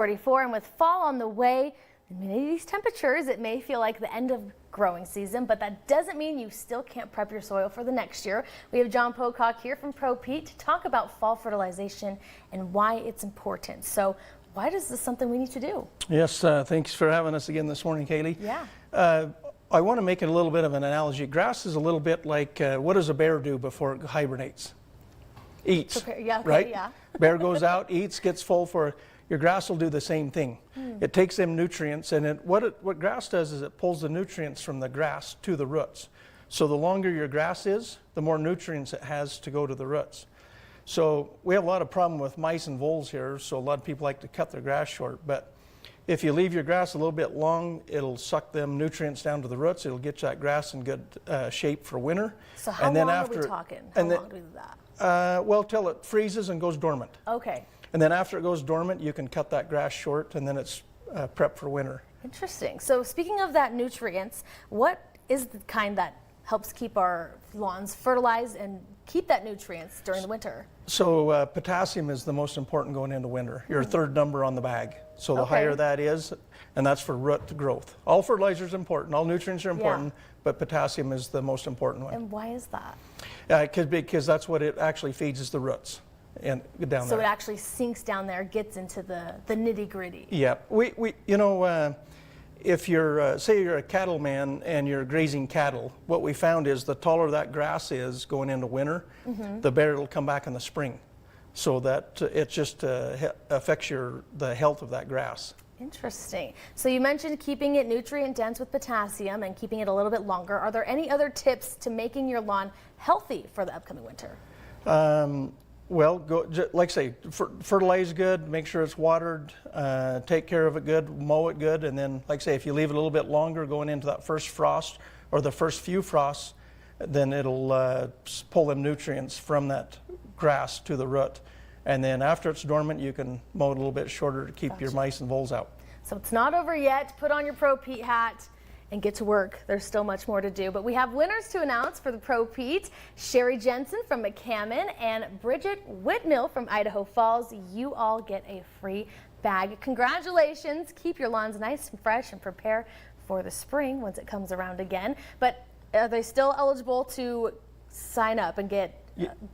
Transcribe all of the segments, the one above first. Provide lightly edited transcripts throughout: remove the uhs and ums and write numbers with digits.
44, and with fall on the way, in these temperatures, it may feel like the end of growing season, but that doesn't mean you still can't prep your soil for the next year. We have John Pocock here from Pro Pete to talk about fall fertilization and why it's important. So why is this something we need to do? Yes, thanks for having us again this morning, Kaylee. Yeah. I want to make it a little bit of an analogy. Grass is a little bit like what does a bear do before it hibernates? Eats, Yeah, okay, right? yeah. Bear goes out, eats, gets full. For your grass will do the same thing. It takes them nutrients, and what grass does is it pulls the nutrients from the grass to the roots. So the longer your grass is, the more nutrients it has to go to the roots. So we have a lot of problem with mice and voles here, so a lot of people like to cut their grass short. But if you leave your grass a little bit long, it'll suck them nutrients down to the roots. It'll get that grass in good shape for winter. So how long are we talking? How long do we do that? Well, till it freezes and goes dormant. Okay. And then after it goes dormant, you can cut that grass short, and then it's prepped for winter. Interesting. So speaking of that nutrients, what is the kind that helps keep our lawns fertilized and keep that nutrients during the winter? So potassium is the most important going into winter. Your third number on the bag. So the higher that is, and that's for root growth. All fertilizer is important. All nutrients are important, but potassium is the most important one. And why is that? Because that's what it actually feeds is the roots. And down so there. It actually sinks down there, gets into the nitty gritty. Yeah, if you're say you're a cattleman and you're grazing cattle, what we found is the taller that grass is going into winter, the better it'll come back in the spring. So that it just affects the health of that grass. Interesting. So you mentioned keeping it nutrient dense with potassium and keeping it a little bit longer. Are there any other tips to making your lawn healthy for the upcoming winter? Well, like I say, fertilize good, make sure it's watered, take care of it good, mow it good, and then, like I say, if you leave it a little bit longer going into that first frost or the first few frosts, then it'll pull them nutrients from that grass to the root. And then after it's dormant, you can mow it a little bit shorter to keep your mice and voles out. So it's not over yet. Put on your Pro Pete hat and get to work. There's still much more to do, but we have winners to announce for the Pro Pete. Sherry Jensen from McCammon and Bridget Whitmill from Idaho Falls. You all get a free bag. Congratulations. Keep your lawns nice and fresh and prepare for the spring once it comes around again. But are they still eligible to sign up and get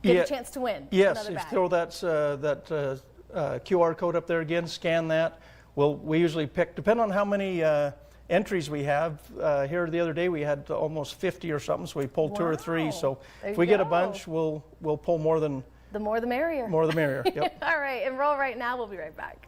a chance to win? Yes, if you throw that QR code up there again, scan that. We usually pick, depending on how many entries we have. Here the other day we had almost 50 or something, so we pulled 2 or 3. So if we get a bunch, we'll pull more than... The more the merrier. More the merrier, yep. All right, enroll right now. We'll be right back.